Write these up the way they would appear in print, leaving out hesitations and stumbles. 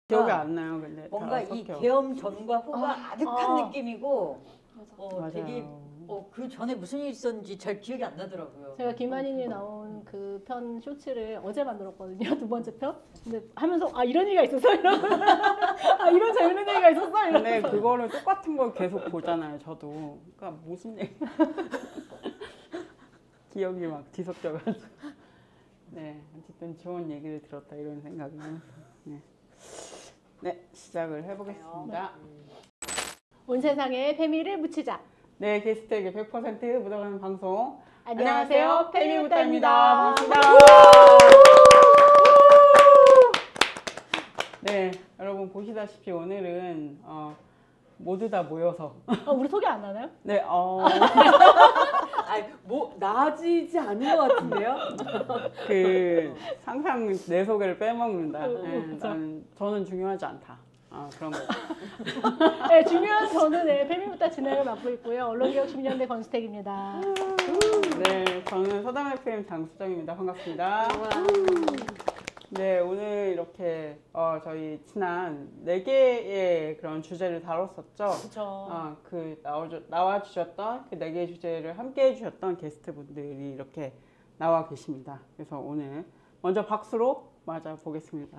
기억이 안 나요, 근데 뭔가 이 계엄 전과 후가 아득한 느낌이고 되게 그 전에 무슨 일이 있었는지 잘 기억이 안 나더라고요. 제가 김한인이 나온 그 편 쇼츠를 어제 만들었거든요. 두 번째 편. 근데 하면서 이런 얘기가 있었어? 이런 재밌는 얘기가 있었어? 근데 그거를 똑같은 걸 계속 보잖아요, 저도. 그러니까 무슨 얘기 기억이 막 뒤섞여가지고. 네, 어쨌든 좋은 얘기를 들었다 이런 생각이 나면서. 네, 시작을 해보겠습니다. 온 세상에 페미를 묻히자. 네, 게스트에게 100% 묻어가는 방송. 안녕하세요, 페미묻다입니다. 반갑습니다. 네, 여러분 보시다시피 오늘은 모두 다 모여서 우리 소개 안 하나요? 네, 나아지지 않은 것 같은데요? 항상 내 소개를 빼먹는다. 저는 중요하지 않다. 그런 거. 네, 중요한 저는 페미묻다 진행을 맡고 있고요. 언론개혁 10년대 권수택입니다. 네, 저는 서당 FM 장수정입니다. 반갑습니다. 네, 오늘 이렇게 저희 지난 4개의 그런 주제를 다뤘었죠. 그렇죠. 나와주셨던 그 4개의 주제를 함께 해주셨던 게스트분들이 이렇게 나와 계십니다. 그래서 오늘 먼저 박수로 맞아 보겠습니다.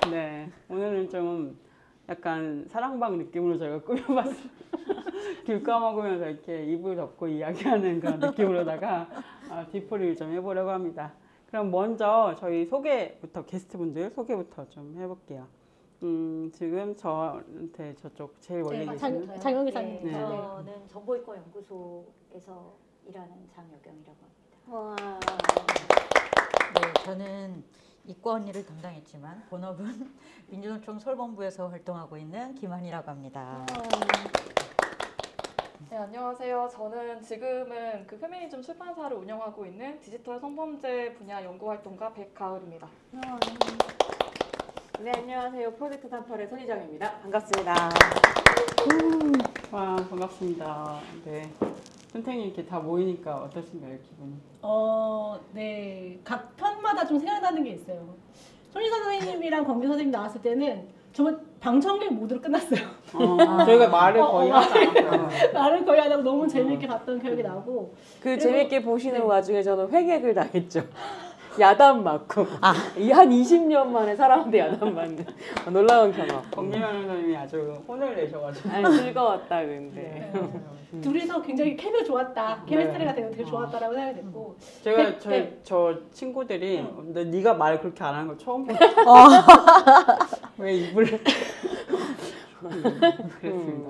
네, 오늘은 좀 약간 사랑방 느낌으로 저희가 꾸며봤어요. 귤 까먹으면서 이렇게 입을 덮고 이야기하는 그런 느낌으로다가 뒤풀이를 좀 해보려고 합니다. 그럼 먼저 저희 게스트분들 소개부터 좀 해볼게요. 지금 저한테 저쪽 제일 멀리 계시는 장영 기사님. 네, 저는 정보이권 연구소에서 일하는 장여경이라고 합니다. 네, 저는 이과 언니를 담당했지만 본업은 민주노총 서울본부에서 활동하고 있는 김한이라고 합니다. 네, 안녕하세요. 저는 지금은 그 페미니즘 출판사를 운영하고 있는 디지털 성범죄 분야 연구활동가 백가을입니다. 네, 안녕하세요. 프로젝트 38의 손희정입니다. 반갑습니다. 와, 반갑습니다. 네. 선생님 이렇게 다 모이니까 어떠신가요, 기분이? 네. 각 편마다 좀 생각나는 게 있어요. 손희정 선생님이랑 권규 선생님 나왔을 때는 정말 방청객 모드로 끝났어요. 저희가 말을 거의 하지 않았어요. 말을 거의 안 하고 너무 재밌게 봤던 기억이 나고. 재밌게 보시는 와중에 저는 회객을 당했죠. 야단 맞고 한 20년 만에 사람한테 야단 맞는 놀라운 경험. 권민현 선생님이 아주 혼을 내셔가지고 즐거웠다 근데. 둘이서 굉장히 케미 좋았다. 케미스트리가 되게 좋았다라고 생각이 됐고. 제가 저 친구들이 네가 말 그렇게 안 하는 걸 처음 봤어. 왜 입을 그랬습니다.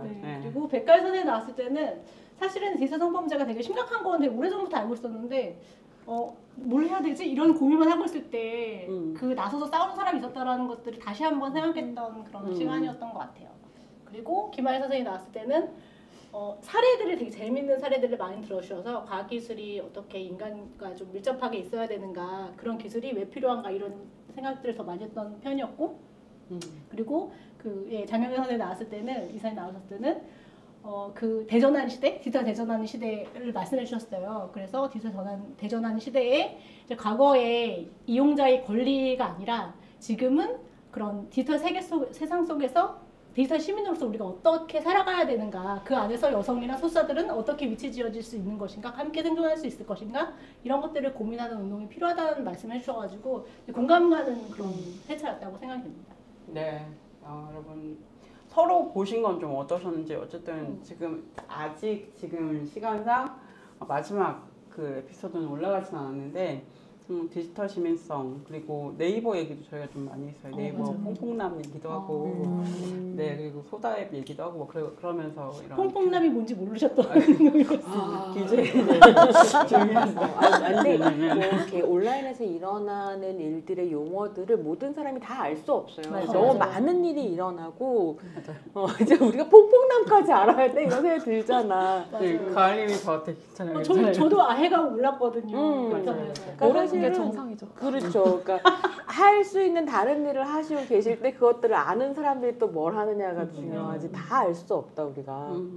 네. 그리고 백가일 선생님 나왔을 때는 사실은 디지털 성범죄가 되게 심각한 건 되게 오래전부터 알고 있었는데 뭘 해야 되지? 이런 고민만 하고 있을 때 그 나서서 싸우는 사람이 있었다라는 것들을 다시 한번 생각했던 그런 시간이었던 것 같아요. 그리고 김하일 선생님이 나왔을 때는 사례들을 되게 재밌는 사례들을 많이 들어주셔서 과학기술이 어떻게 인간과 좀 밀접하게 있어야 되는가, 그런 기술이 왜 필요한가 이런 생각들을 더 많이 했던 편이었고, 그리고 장영현 선생님이 나왔을 때는, 이사님 나오셨을 때는 그 대전환 시대, 디지털 대전환 시대를 말씀해 주셨어요. 그래서 디지털 대전환 시대에 이제 과거의 이용자의 권리가 아니라 지금은 그런 디지털 세상 속에서 디지털 시민으로서 우리가 어떻게 살아가야 되는가, 그 안에서 여성이나 소수자들은 어떻게 위치 지어질 수 있는 것인가, 함께 생존할 수 있을 것인가, 이런 것들을 고민하는 운동이 필요하다는 말씀을 해주셔가지고 공감 가는 그런 회차였다고 생각이 듭니다. 네, 여러분 서로 보신 건 좀 어떠셨는지. 어쨌든 지금 시간상 마지막 그 에피소드는 올라가진 않았는데 디지털 시민성, 그리고 네이버 얘기도 저희가 좀 많이 했어요. 네이버 퐁퐁남 얘기도 하고, 네, 그리고 소다앱 얘기도 하고 뭐 그러면서 이런 퐁퐁남이 뭔지 모르셨던 생각이었어요. 기재에 이렇게 온라인에서 일어나는 일들의 용어들을 모든 사람이 다 알 수 없어요. 맞아요. 너무 많은 일이 일어나고 이제 우리가 퐁퐁남까지 알아야 돼 이런 생각이 들잖아. 가을님이 저한테 괜찮아요. 저도 아해가 몰랐거든요. 모르는 게 정상이죠. 그렇죠. 그러니까 할 수 있는 다른 일을 하시고 계실 때 그것들을 아는 사람들이 또 뭘 하느냐가 중요하지. 다 알 수 없다 우리가. 맞아요.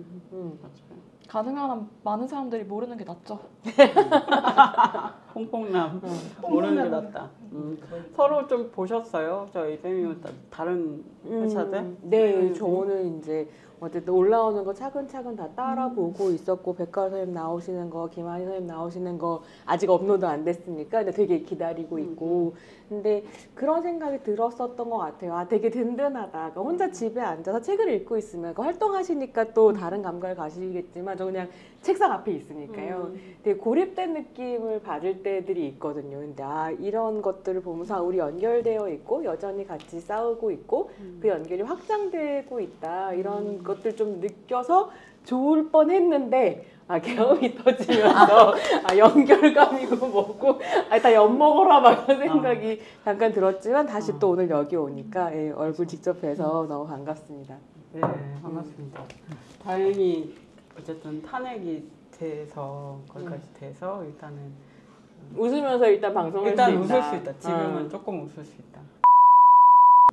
가능한 한 많은 사람들이 모르는 게 낫죠. 퐁퐁남 모르는 게 낫다. 서로 좀 보셨어요? 저희 쌤이 다른 회사들? 네, 저는 이제 어쨌든 올라오는 거 차근차근 다 따라보고 있었고 백가을 선생님 나오시는 거, 김한희 선생님 나오시는 거 아직 업로드 안 됐으니까 근데 되게 기다리고 있고 근데 그런 생각이 들었었던 것 같아요. 아, 되게 든든하다. 그러니까 혼자 집에 앉아서 책을 읽고 있으면 활동하시니까 또 다른 감각을 가시겠지만 저 그냥 책상 앞에 있으니까요. 되게 고립된 느낌을 받을 때들이 있거든요. 근데 아, 이런 것들을 보면서 아, 우리 연결되어 있고 여전히 같이 싸우고 있고 그 연결이 확장되고 있다. 이런 것들 좀 느껴서 좋을 뻔했는데 아, 경험이 터지면서 아, 연결감이고 뭐고 아, 다 엿먹어라 막 이런 생각이 잠깐 들었지만 다시 또 오늘 여기 오니까 예, 얼굴 직접 뵈서 너무 반갑습니다. 네, 반갑습니다. 다행히 어쨌든 탄핵이 돼서 거기까지 돼서 일단은 웃으면서 일단 방송을 일단 할 수 있다. 웃을 수 있다. 지금은 조금 웃을 수 있다.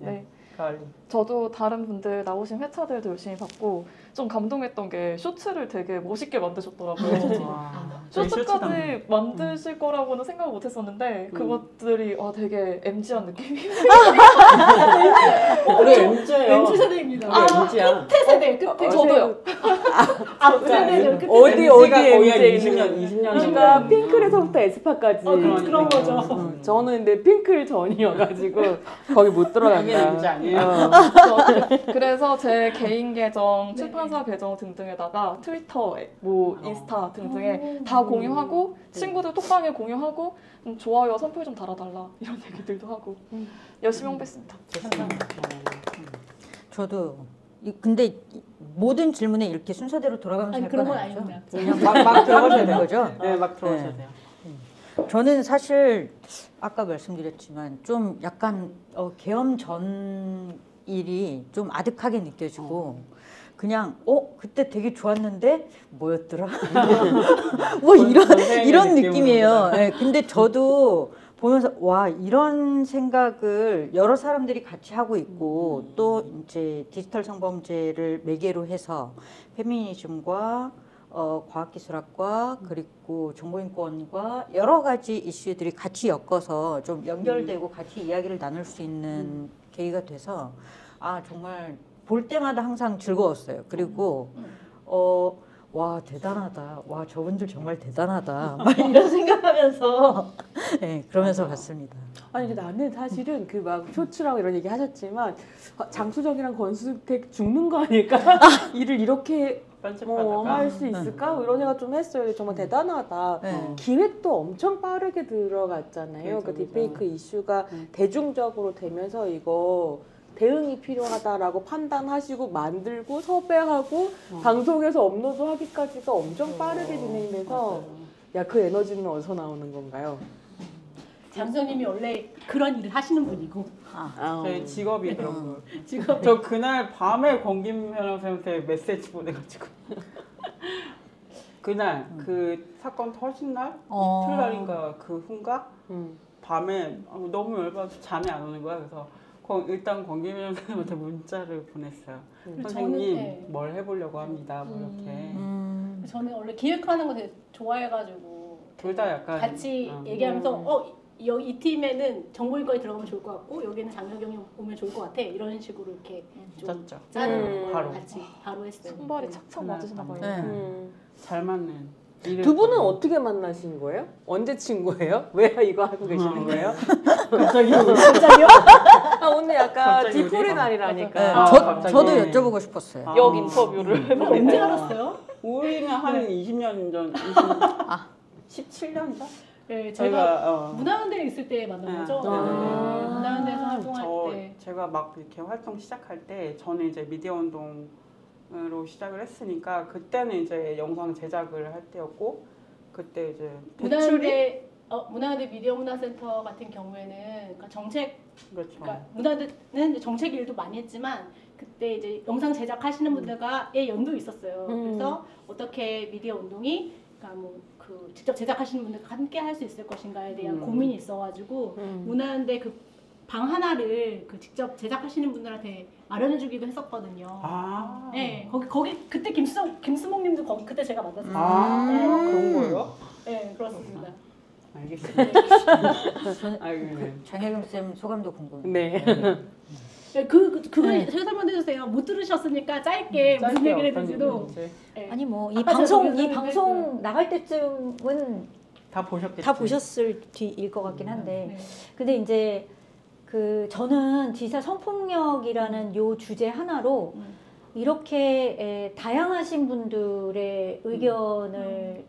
네. 가을이. 저도 다른 분들 나오신 회차들도 열심히 봤고 좀 감동했던 게 쇼츠를 되게 멋있게 만드셨더라고요. 쇼츠까지 만드실 거라고는 생각을 못했었는데 그것들이 되게 MG한 느낌이. 우리 MZ예요. MZ 세대입니다. MZ야. 끝에 세대, 끝에. 저도요. 앞세대죠. 끝에 어디 세대. 어디 거의 한 MZ 20년, 20년 그러니까 핑클에서부터 에스파까지. 그런 거죠. 저는 근데 핑클 전이어가지고 거기 못 그게 MZ 들어간다. 아니에요? 그래서 제 개인 계정, 출판사 계정 등등에다가 트위터, 뭐 인스타 등등에 다 공유하고 친구들 톡방에 공유하고 좋아요와 선풀 좀 달아달라 이런 얘기들도 하고 열심히 홍보했습니다. 저도 근데 모든 질문에 이렇게 순서대로 돌아가면서 아니 할 그런 건 건 아니죠? 아닙니다. 그냥 막 들어가셔야 되는 거죠? 네, 막 들어오셔야 네. 돼요. 저는 사실 아까 말씀드렸지만 좀 약간 계엄 전 일이 좀 아득하게 느껴지고 그냥 그때 되게 좋았는데 뭐였더라? 뭐 이런 느낌이에요. 네, 근데 저도 보면서 와 이런 생각을 여러 사람들이 같이 하고 있고 또 이제 디지털 성범죄를 매개로 해서 페미니즘과 과학기술학과 그리고 정보인권과 여러 가지 이슈들이 같이 엮어서 좀 연결되고 같이 이야기를 나눌 수 있는 계기가 돼서 아 정말 볼 때마다 항상 즐거웠어요. 그리고 와 대단하다. 와 저분들 정말 대단하다. 막 이런 생각하면서 네, 그러면서 봤습니다. 아니 근데 나는 사실은 그 막 쇼츠라고 이런 얘기 하셨지만 장수정이랑 권수택 죽는 거 아닐까? 일을 이렇게 할 수 있을까? 이런 생각 좀 했어요. 정말 대단하다. 기획도 엄청 빠르게 들어갔잖아요. 그 딥페이크 이슈가 대중적으로 되면서 이거 대응이 필요하다라고 판단하시고 만들고 섭외하고 방송에서 업로드하기까지가 엄청 빠르게 진행돼서 야, 그 에너지는 어디서 나오는 건가요? 장수님이 원래 그런 일을 하시는 분이고 저희 직업이 그런 거. 지금 저 그날 밤에 권김 변호사한테 메시지 보내가지고 그날 그 사건 터진 날 이틀날인가 그 후인가 밤에 너무 열받아서 잠이 안 오는 거야. 그래서 일단 권김 변호사한테 문자를 보냈어요. 선생님 저는, 뭘 해보려고 합니다. 뭐 이렇게. 저는 원래 기획하는 거 되게 좋아해가지고 둘 다 약간 같이 얘기하면서 이 팀에는 정보인권이 들어가면 좋을 것 같고 여기는 장혁영이 오면 좋을 것 같아 이런 식으로 이렇게 좀 짰죠. 짜는 바로. 같이 바로 했어요. 손발이 착착 맞으시나 봐요. 잘 맞는. 두 분은 어떻게 만나신 거예요? 언제 친구예요? 왜 이거 하고 계시는 거예요? 갑자기요? 아, 오늘 약간 갑자기 뒤풀이 우리? 날이라니까. 갑자기. 저도 여쭤보고 싶었어요. 역 인터뷰를 해보고 언제 알았어요? 우리는 한 20년 전, 17년 전? 네, 저희가 제가 문화연대에 있을 때 만난 거죠. 문화연대에서 활동할 때. 제가 막 이렇게 활동 시작할 때 저는 이제 미디어 운동으로 시작을 했으니까 그때는 이제 영상 제작을 할 때였고 그때 이제 문화연대 미디어 문화센터 같은 경우에는 그러니까 정책 그렇죠. 그러니까 문화연대는 정책 일도 많이 했지만 그때 이제 영상 제작하시는 분들과의 연도 있었어요. 그래서 어떻게 미디어 운동이 그러니까 뭐 그 직접 제작하시는 분들과 함께 할 수 있을 것인가에 대한 고민이 있어가지고 문화연대 그 방 하나를 그 직접 제작하시는 분들한테 마련해주기도 했었거든요. 네, 거기 그때 김수목님도 거기 그때 제가 만났어요. 그런 거예요? 네, 그렇습니다. 알겠습니다. 저는 아이고, 네. 장혜경 쌤 소감도 궁금해요. 네. 그거 네. 설명해 주세요. 못 들으셨으니까 짧게 무슨 짧게 얘기를 어떤 했는지도. 얘기인지 네. 아니 뭐 이 아까 방송 제가 이 보여드렸는데 방송 나갈 때쯤은 다 보셨겠지. 다 보셨을 뒤일 것 같긴 한데 네. 근데 이제 그 저는 디지털 성폭력이라는 요 주제 하나로 이렇게 다양하신 분들의 의견을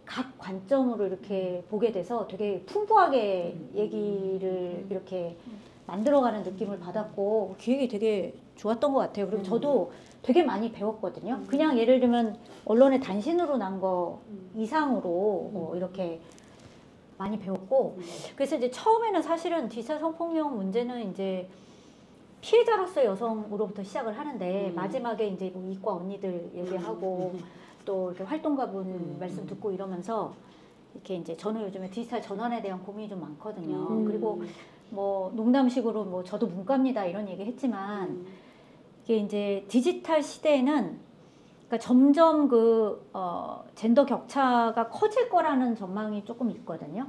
각 관점으로 이렇게 보게 돼서 되게 풍부하게 얘기를 이렇게 만들어가는 느낌을 받았고 기획이 되게 좋았던 것 같아요. 그리고 저도 되게 많이 배웠거든요. 그냥 예를 들면 언론에 단신으로 난 거 이상으로 이렇게 많이 배웠고 그래서 이제 처음에는 사실은 디지털 성폭력 문제는 이제 피해자로서 여성으로부터 시작을 하는데 마지막에 이제 뭐 이과 언니들 얘기하고 또 이렇게 활동가분 말씀 듣고 이러면서 이렇게 이제 저는 요즘에 디지털 전환에 대한 고민이 좀 많거든요. 그리고 뭐 농담식으로 뭐 저도 문과입니다 이런 얘기 했지만 이게 이제 디지털 시대에는 그러니까 점점 그 젠더 격차가 커질 거라는 전망이 조금 있거든요.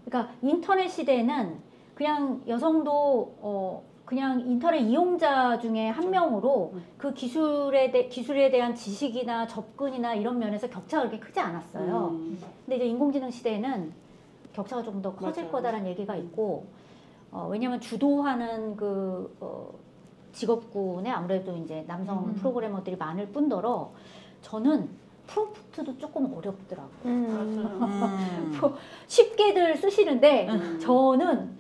그러니까 인터넷 시대에는 그냥 여성도 그냥 인터넷 이용자 중에 한 명으로 그 기술에 대한 지식이나 접근이나 이런 면에서 격차가 그렇게 크지 않았어요. 근데 이제 인공지능 시대에는 격차가 조금 더 커질 맞아요. 거다라는 얘기가 있고 왜냐하면 주도하는 그 직업군에 아무래도 이제 남성 프로그래머들이 많을 뿐더러 저는 프롬프트도 조금 어렵더라고요. 쉽게들 쓰시는데 저는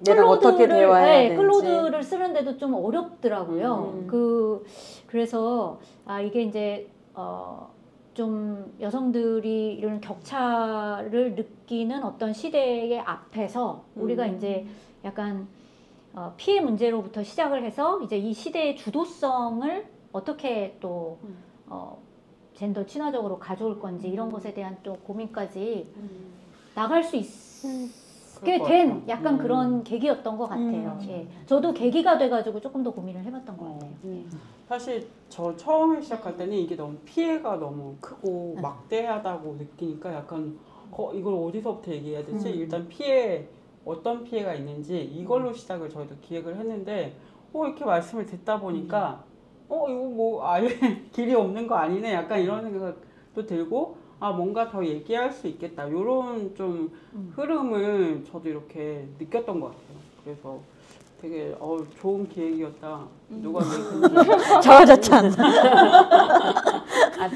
내가 어떻게 대화해야 되는지. 클로드를 쓰는데도 좀 어렵더라고요. 그래서 이게 이제 좀 여성들이 이런 격차를 느끼는 어떤 시대의 앞에서 우리가 이제 약간 피해 문제로부터 시작을 해서 이제 이 시대의 주도성을 어떻게 또 젠더 친화적으로 가져올 건지 이런 것에 대한 또 고민까지 나갈 수 있게 된 약간 그런 계기였던 것 같아요. 예. 저도 계기가 돼가지고 조금 더 고민을 해봤던 것 같아요. 예. 사실 저 처음에 시작할 때는 이게 너무 피해가 너무 크고 막대하다고 느끼니까 약간 이걸 어디서부터 얘기해야 되지? 일단 어떤 피해가 있는지 이걸로 시작을 저희도 기획을 했는데 이렇게 말씀을 듣다 보니까 이거 뭐 아예 길이 없는 거 아니네 약간 이런 생각도 들고 뭔가 더 얘기할 수 있겠다 이런 좀 흐름을 저도 이렇게 느꼈던 것 같아요. 그래서 되게 좋은 기획이었다. 누가 얘기했는지 자화자찬.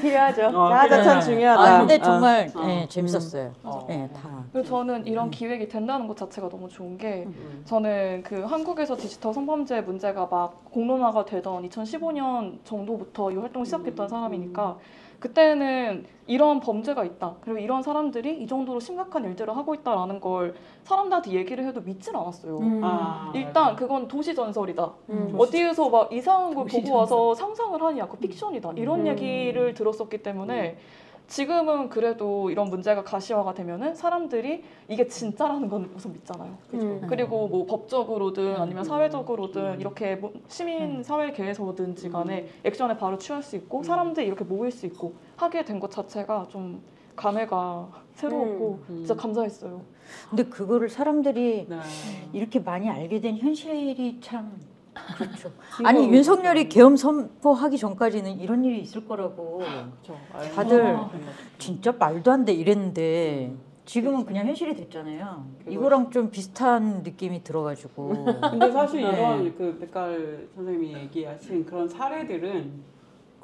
필요하죠. 필요하죠. 자화자찬 중요하다. 근데 정말 재밌었어요. 네, 다. 그리고 저는 이런 기획이 된다는 것 자체가 너무 좋은 게 저는 그 한국에서 디지털 성범죄 문제가 막 공론화가 되던 2015년 정도부터 이 활동을 시작했던 사람이니까 그때는 이런 범죄가 있다. 그리고 이런 사람들이 이 정도로 심각한 일들을 하고 있다라는 걸 사람들한테 얘기를 해도 믿질 않았어요. 일단 그건 도시 전설이다. 어디에서 막 이상한 걸 보고 와서 상상을 하니 약간 픽션이다. 이런 얘기를 들었었기 때문에 지금은 그래도 이런 문제가 가시화가 되면은 사람들이 이게 진짜라는 건 우선 믿잖아요. 그리고 뭐 법적으로든 아니면 사회적으로든 이렇게 시민 사회계에서든지 간에 액션을 바로 취할 수 있고 사람들이 이렇게 모일 수 있고 하게 된 것 자체가 좀 감회가 새로웠고 진짜 감사했어요. 근데 그거를 사람들이 네. 이렇게 많이 알게 된 현실이 참 그렇죠. 아니 윤석열이 계엄 선포하기 전까지는 이런 일이 있을 거라고 그렇죠. 다들 진짜 말도 안 돼 이랬는데 지금은 그냥 현실이 됐잖아요. 이거랑 좀 비슷한 느낌이 들어가지고. 근데 사실 이런 그 백갈 선생님이 얘기하신 그런 사례들은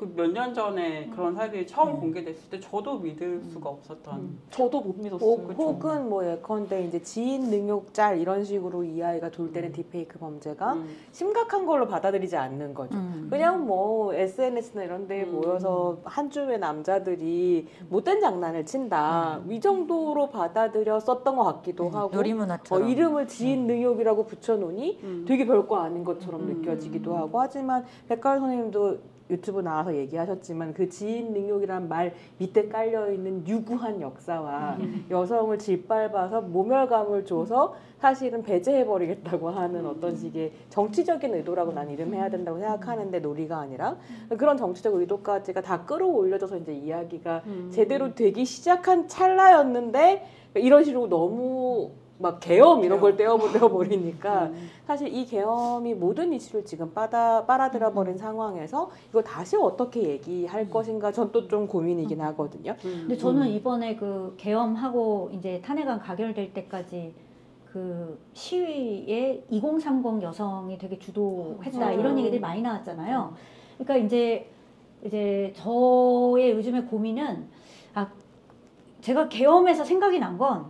그 몇 년 전에 그런 사례들이 처음 공개됐을 때 저도 믿을 수가 없었던. 저도 못 믿었어요. 혹은 뭐 예컨대 이제 지인 능욕짤 이런 식으로 이 아이가 돌 때는 딥페이크 범죄가 심각한 걸로 받아들이지 않는 거죠. 그냥 뭐 SNS나 이런 데에 모여서 한 줌의 남자들이 못된 장난을 친다. 이 정도로 받아들였었던 것 같기도 하고 놀이문화처럼. 이름을 지인 능욕이라고 붙여놓으니 되게 별거 아닌 것처럼 느껴지기도 하고 하지만 백가을 선생님도 유튜브 나와서 얘기하셨지만 그 지인 능욕이란 말 밑에 깔려있는 유구한 역사와 여성을 짓밟아서 모멸감을 줘서 사실은 배제해버리겠다고 하는 어떤 식의 정치적인 의도라고 난 이름해야 된다고 생각하는데 놀이가 아니라 그런 정치적 의도까지가 다 끌어올려져서 이제 이야기가 제대로 되기 시작한 찰나였는데 이런 식으로 너무 막 계엄 이런 걸 떼어버리니까 사실 이 계엄이 모든 이슈를 지금 빨아들여 버린 상황에서 이거 다시 어떻게 얘기할 것인가 전 또 좀 고민이긴 하거든요. 근데 저는 이번에 그 계엄하고 이제 탄핵안 가결될 때까지 그 시위에 2030 여성이 되게 주도했다 이런 얘기들이 많이 나왔잖아요. 그러니까 이제 저의 요즘의 고민은 제가 계엄에서 생각이 난 건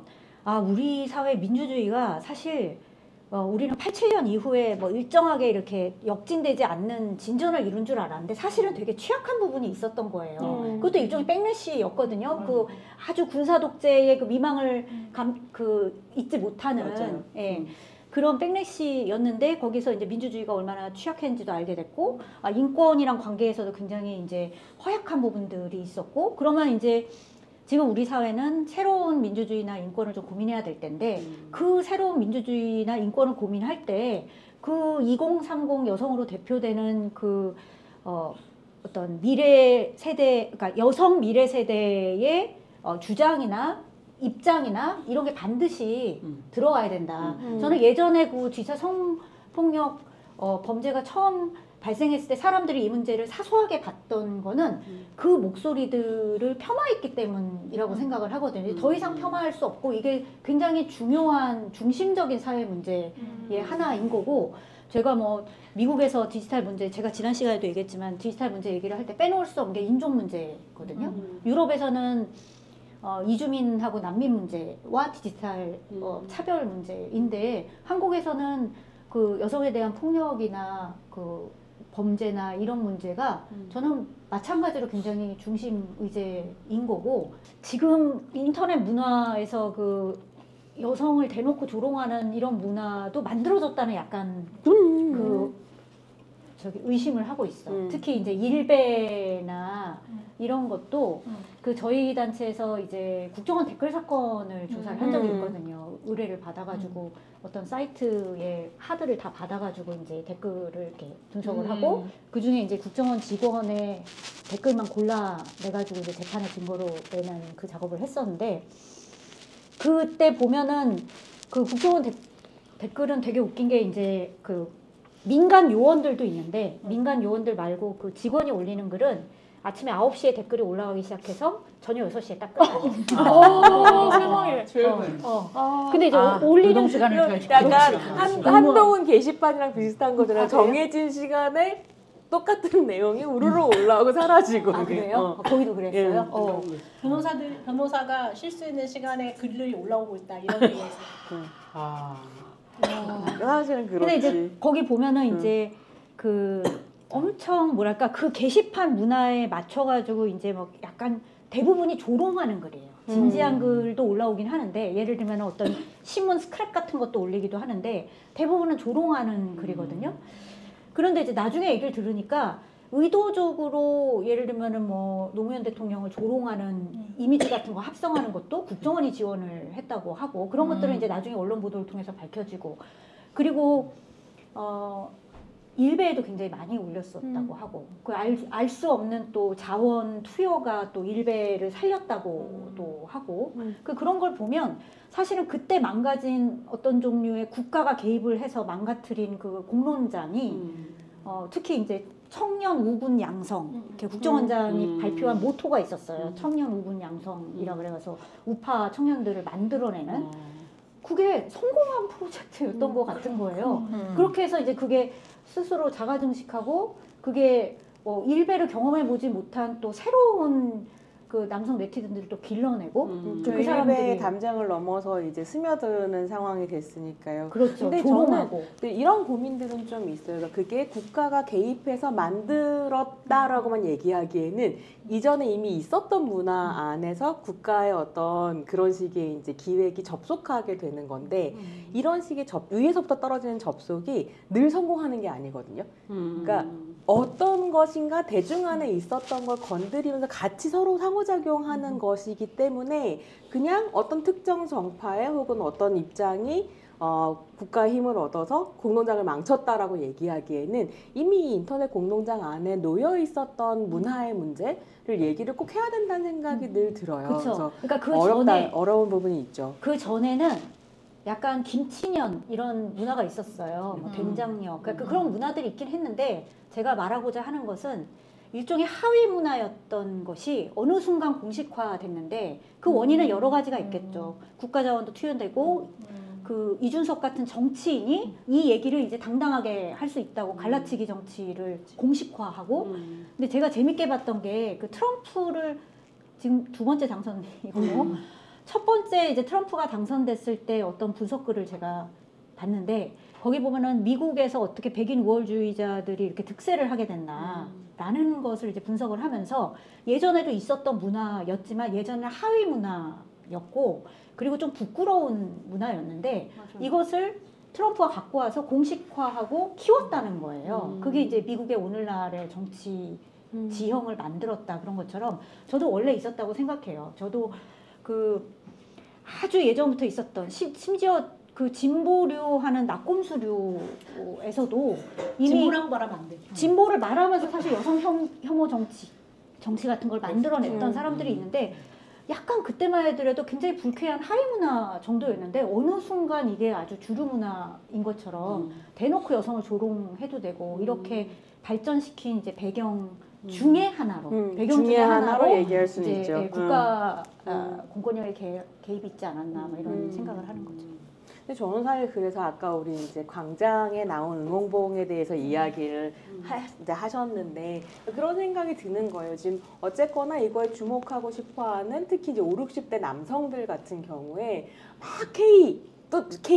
우리 사회 민주주의가 사실 우리는 87년 이후에 뭐 일정하게 이렇게 역진되지 않는 진전을 이룬 줄 알았는데 사실은 되게 취약한 부분이 있었던 거예요. 그것도 일종의 백래시였거든요. 그 아주 군사 독재의 그 미망을 잊지 못하는 그런 백래시였는데 거기서 이제 민주주의가 얼마나 취약했는지도 알게 됐고 인권이랑 관계에서도 굉장히 이제 허약한 부분들이 있었고 그러면 이제 지금 우리 사회는 새로운 민주주의나 인권을 좀 고민해야 될 텐데 그 새로운 민주주의나 인권을 고민할 때 그 2030 여성으로 대표되는 그 어떤 미래 세대, 그러니까 여성 미래 세대의 주장이나 입장이나 이런 게 반드시 들어와야 된다. 저는 예전에 그 G사 성폭력 범죄가 처음 발생했을 때 사람들이 이 문제를 사소하게 봤던 거는 그 목소리들을 폄하했기 때문이라고 생각을 하거든요. 더 이상 폄하할 수 없고 이게 굉장히 중요한 중심적인 사회 문제의 하나인 거고 제가 뭐 미국에서 디지털 문제 제가 지난 시간에도 얘기했지만 디지털 문제 얘기를 할 때 빼놓을 수 없는 게 인종 문제거든요. 유럽에서는 이주민하고 난민 문제와 디지털 차별 문제인데 한국에서는 그 여성에 대한 폭력이나 그 범죄나 이런 문제가 저는 마찬가지로 굉장히 중심 의제인 거고 지금 인터넷 문화에서 그 여성을 대놓고 조롱하는 이런 문화도 만들어졌다는 약간 의심을 하고 있어. 특히 이제 일베나 이런 것도 그 저희 단체에서 이제 국정원 댓글 사건을 조사를 한 적이 있거든요. 의뢰를 받아가지고 어떤 사이트에 하드를 다 받아가지고 이제 댓글을 이렇게 분석을 하고 그 중에 이제 국정원 직원의 댓글만 골라내가지고 이제 재판의 증거로 내는 그 작업을 했었는데 그때 보면은 그 국정원 댓글은 되게 웃긴 게 이제 그 민간 요원들도 있는데 민간 요원들 말고 그 직원이 올리는 글은 아침에 9시에 댓글이 올라가기 시작해서 저녁 6시에 딱 끝나요. 세상에. 근데 이제 올리는 시간을 약간 한동훈 게시판이랑 비슷한 거잖아요. 정해진 시간에 똑같은 내용이 우르르 올라오고 사라지고. 그래요? 거기도 그랬어요? 변호사가 실수있는 시간에 글들이 올라오고 있다 이런 얘기가 있어요. 사실은 그렇지. 근데 이제 거기 보면은 이제 그 엄청 뭐랄까 그 게시판 문화에 맞춰가지고 이제 뭐 약간 대부분이 조롱하는 글이에요. 진지한 글도 올라오긴 하는데 예를 들면 어떤 신문 스크랩 같은 것도 올리기도 하는데 대부분은 조롱하는 글이거든요. 그런데 이제 나중에 얘기를 들으니까 의도적으로 예를 들면은 뭐 노무현 대통령을 조롱하는 이미지 같은 거 합성하는 것도 국정원이 지원을 했다고 하고 그런 것들은 이제 나중에 언론 보도를 통해서 밝혀지고 그리고 일베에도 굉장히 많이 올렸었다고 하고 그 알 수 없는 또 자원 투여가 또 일베를 살렸다고도 하고 그런 걸 보면 사실은 그때 망가진 어떤 종류의 국가가 개입을 해서 망가뜨린 그 공론장이 특히 이제 청년 우군 양성 이렇게 국정원장이 발표한 모토가 있었어요. 청년 우군 양성이라 그래서 우파 청년들을 만들어내는 그게 성공한 프로젝트였던 것 같은 거예요. 그렇게 해서 이제 그게 스스로 자가증식하고 그게 일베를 경험해보지 못한 또 새로운 그 남성 네티즌들을 또 길러내고 그 사람들의 담장을 넘어서 이제 스며드는 상황이 됐으니까요. 그렇죠. 근데 조롱하고. 저는 이런 고민들은 좀 있어요. 그러니까 그게 국가가 개입해서 만들었다라고만 얘기하기에는 이전에 이미 있었던 문화 안에서 국가의 어떤 그런 식의 이제 기획이 접속하게 되는 건데 이런 식의 위에서부터 떨어지는 접속이 늘 성공하는 게 아니거든요. 그러니까 어떤 것인가 대중 안에 있었던 걸 건드리면서 같이 서로 상호작용하는 것이기 때문에 그냥 어떤 특정 정파에 혹은 어떤 입장이 국가의 힘을 얻어서 공농장을 망쳤다라고 얘기하기에는 이미 인터넷 공농장 안에 놓여 있었던 문화의 문제를 얘기를 꼭 해야 된다는 생각이 늘 들어요. 그렇죠. 그러니까 그 어려운 부분이 있죠. 그 전에는 약간 김치년 이런 문화가 있었어요. 뭐 된장녀. 그러니까 그런 문화들이 있긴 했는데 제가 말하고자 하는 것은 일종의 하위 문화였던 것이 어느 순간 공식화됐는데 그 원인은 여러 가지가 있겠죠. 국가 자원도 투여되고 그 이준석 같은 정치인이 이 얘기를 이제 당당하게 할 수 있다고 갈라치기 정치를 공식화하고 근데 제가 재밌게 봤던 게 그 트럼프를 지금 두 번째 당선이고 첫 번째 이제 트럼프가 당선됐을 때 어떤 분석글을 제가 봤는데 거기 보면은 미국에서 어떻게 백인 우월주의자들이 이렇게 득세를 하게 됐나라는 것을 이제 분석을 하면서 예전에도 있었던 문화였지만 예전에 하위 문화였고 그리고 좀 부끄러운 문화였는데 이것을 트럼프가 갖고 와서 공식화하고 키웠다는 거예요. 그게 이제 미국의 오늘날의 정치 지형을 만들었다 그런 것처럼 저도 원래 있었다고 생각해요. 저도 그 아주 예전부터 있었던 심지어 그 진보류 하는 낙곰수류에서도 이미 진보라고 말하면 안 돼. 진보를 말하면서 사실 여성 혐오 정치 같은 걸 만들어냈던 사람들이 있는데 약간 그때만 해도 굉장히 불쾌한 하위 문화 정도였는데 어느 순간 이게 아주 주류 문화인 것처럼 대놓고 여성을 조롱해도 되고 이렇게 발전시킨 이제 배경 중에 하나로 배경 중에 하나로 얘기할 수 이제 있죠. 국가 공권력의 개입이 있지 않았나 뭐 이런 생각을 하는 거죠. 근데 저는 사실 그래서 아까 우리 이제 광장에 나온 응원봉에 대해서 이야기를 이제 하셨는데 그런 생각이 드는 거예요. 지금 어쨌거나 이거에 주목하고 싶어하는 특히 이제 5, 60대 남성들 같은 경우에 막 K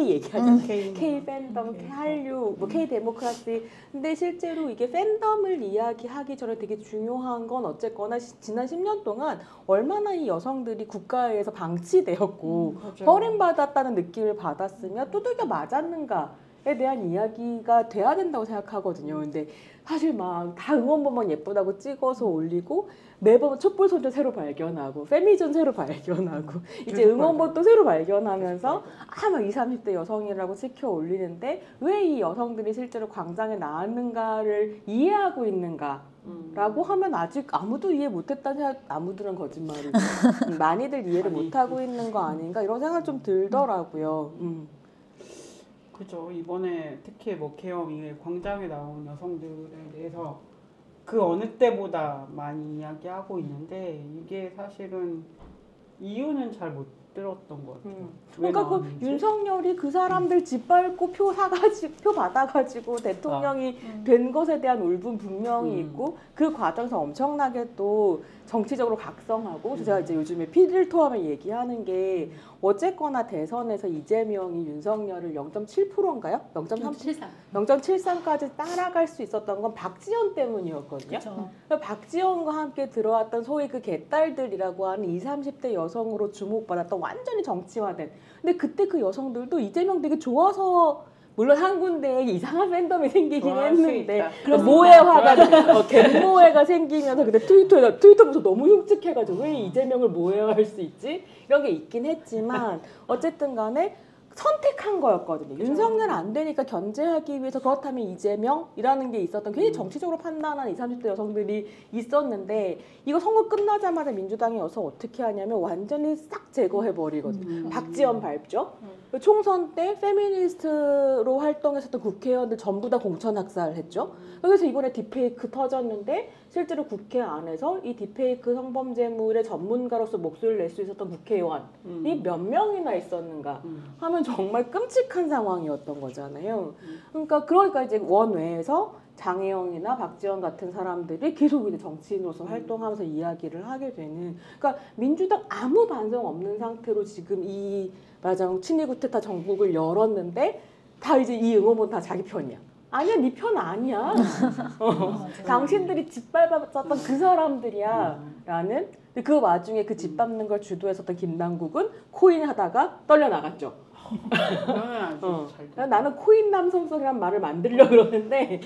얘기하잖아요. K 팬덤, 한류, 뭐 K 데모크라시. 근데 실제로 이게 팬덤을 이야기하기 전에 되게 중요한 건 어쨌거나 지난 10년 동안 얼마나 이 여성들이 국가에서 방치되었고 버림받았다는 느낌을 받았으면 두들겨 맞았는가에 대한 이야기가 돼야 된다고 생각하거든요. 근데 사실 막 다 응원봉만 예쁘다고 찍어서 올리고 매번 촛불 소년 새로 발견하고 페미존 새로 발견하고 이제 응원봉도 새로 발견하면서 막 20, 30대 여성이라고 찍혀 올리는데 왜 이 여성들이 실제로 광장에 나왔는가를 이해하고 있는가라고 하면 아직 아무도 이해 못했다는 생각, 아무들은 거짓말이고 많이들 이해를 못하고 있는 거 아닌가 이런 생각 좀 들더라고요. 그죠. 이번에 특히 뭐 계엄 이후에 광장에 나온 여성들에 대해서 그 어느 때보다 많이 이야기하고 있는데 이게 사실은 이유는 잘 못 들었던 것 같아요. 그러니까 그 윤석열이 그 사람들 짓밟고 표 받아가지고 대통령이 된 것에 대한 울분 분명히 있고 그 과정에서 엄청나게 또 정치적으로 각성하고 제가 이제 요즘에 피를 토하면 얘기하는 게 어쨌거나 대선에서 이재명이 윤석열을 0.7%인가요? 0.73까지 따라갈 수 있었던 건 박지원 때문이었거든요. 그러니까 박지원과 함께 들어왔던 소위 그 개딸들이라고 하는 20, 30대 여성으로 주목받았던 완전히 정치화된. 근데 그때 그 여성들도 이재명 되게 좋아서 물론 한 군데에 이상한 팬덤이 생기긴 했는데 모해화가 갯모해가 생기면서 근데 트위터부터 너무 흉측해가지고 왜 이재명을 모해화할 수 있지? 이런 게 있긴 했지만 어쨌든 간에 선택한 거였거든요. 윤석열 안 되니까 견제하기 위해서 그렇다면 이재명이라는 게 있었던 굉장히 정치적으로 판단한 20, 30대 여성들이 있었는데 이거 선거 끝나자마자 민주당이 와서 어떻게 하냐면 완전히 싹 제거해버리거든요. 박지원 밟죠. 총선 때 페미니스트로 활동했었던 국회의원들 전부 다 공천학살했죠. 그래서 이번에 딥페이크 터졌는데 실제로 국회 안에서 이 딥페이크 성범죄물의 전문가로서 목소리를 낼 수 있었던 국회의원이 몇 명이나 있었는가 하면 정말 끔찍한 상황이었던 거잖아요. 그러니까 이제 원외에서 장혜영이나 박지원 같은 사람들이 계속 이제 정치인으로서 활동하면서 이야기를 하게 되는. 그러니까 민주당 아무 반성 없는 상태로 지금 이 마장 친위 구테타 정국을 열었는데 다 이제 이 응원봉 다 자기 편이야. 아니야, 네 편 아니야. 당신들이 짓밟았던 그 사람들이야. 라는 그 와중에 그 짓밟는 걸 주도했었던 김남국은 코인 하다가 떨려 나갔죠. 나는 코인 남성성이란 말을 만들려고 그러는데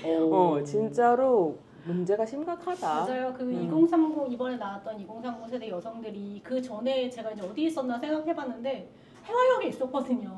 진짜로 문제가 심각하다. 맞아요. 그 2030 이번에 나왔던 2030 세대 여성들이 그 전에 제가 이제 어디 있었나 생각해봤는데 해화역에 있었거든요.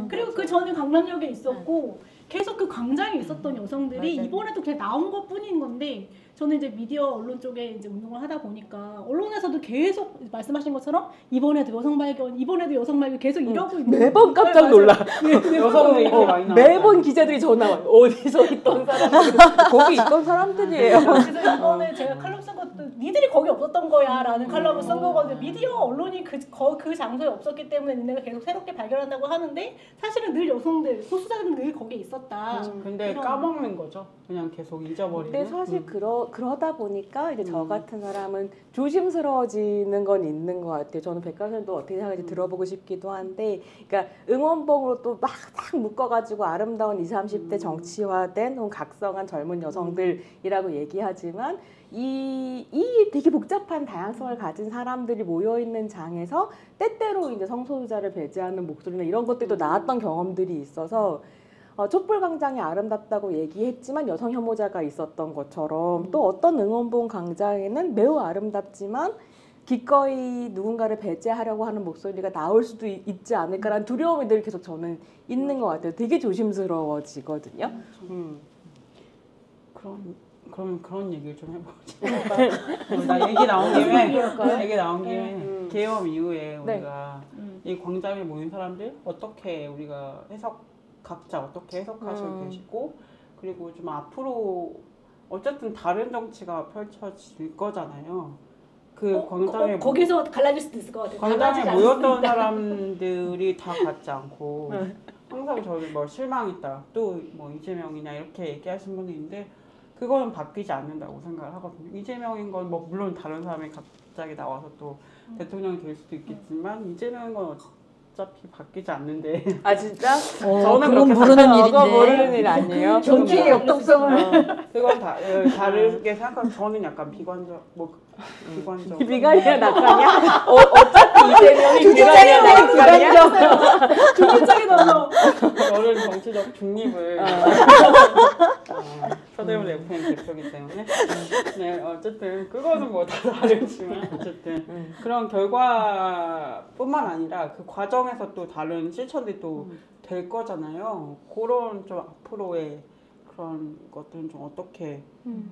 그리고 그 전에 강남역에 있었고 계속 그 광장에 있었던 여성들이 맞아요. 이번에도 그냥 나온 것뿐인 건데 저는 이제 미디어 언론 쪽에 이제 운동을 하다 보니까 언론에서도 계속 말씀하신 것처럼 이번에도 여성 발견, 이번에도 여성 발견 계속 이러고 있는 매번 거예요. 깜짝 놀라. 여성들이 이렇게 많이 나와요. 매번 기자들이 전화 와요. 어디서 있던 사람들, 거기 있던 사람들이에요. 그래서 이번에 제가 칼럼 쓴 것도 니들이 거기 없었던 거야 라는 칼럼을 쓴 거거든요. 미디어 언론이 그 장소에 없었기 때문에 니네가 계속 새롭게 발견한다고 하는데 사실은 늘 여성들, 소수자들은 늘 거기에 있었다. 근데 이런. 까먹는 거죠. 그냥 계속 잊어버리고. 근데 사실 그러다 보니까 이제 저 같은 사람은 조심스러워지는 건 있는 것 같아요. 저는 백과선도 어떻게 생각하는지 들어보고 싶기도 한데, 그러니까 응원봉으로 또 막 딱 묶어가지고 아름다운 20, 30대 정치화된 혹은 각성한 젊은 여성들이라고 얘기하지만 이 되게 복잡한 다양성을 가진 사람들이 모여 있는 장에서 때때로 이제 성소수자를 배제하는 목소리나 이런 것들도 나왔던 경험들이 있어서. 촛불광장이 아름답다고 얘기했지만 여성 혐오자가 있었던 것처럼 또 어떤 응원봉 광장에는 매우 아름답지만 기꺼이 누군가를 배제하려고 하는 목소리가 나올 수도 있지 않을까라는 두려움이 늘 계속 저는 있는 것 같아요. 되게 조심스러워지거든요. 그럼 그런 얘기를 좀 해보자. 나 얘기 나온 김에 개엄 이후에 우리가 이 광장에 모인 사람들 어떻게 우리가 각자 어떻게 해석하시고 계시고 그리고 좀 앞으로 어쨌든 다른 정치가 펼쳐질 거잖아요. 그 광장에 거기서 갈라질 수도 있을 것 같아요. 광장에 모였던 사람들이 다 같지 않고 항상 저희 뭐 실망했다 또 뭐 이재명이냐 이렇게 얘기하신 분이 있는데 그거는 바뀌지 않는다고 생각을 하거든요. 이재명인 건 뭐 물론 다른 사람이 갑자기 나와서 또 대통령이 될 수도 있겠지만 이재명인 건 어차피 바뀌지 않는데. 아 진짜? 저는 그렇게 모르는 그거 일인데. 모르는 일 아니에요? 정치의 역동성을. 그건 다르게 생각하면 저는 약간 비관적. 비관이야 낙관이야? 어차피 이재명이 비관이야 낙관이야? 중립적이 너무 저는 정치적 중립을 서대문 FM 대표이기 때문에 네 어쨌든 그거는 뭐 다 다르지만 어쨌든 그런 결과뿐만 아니라 그 과정에서 또 다른 실천들이 또 될 거잖아요. 그런 좀 앞으로의 그런 것들은 좀 어떻게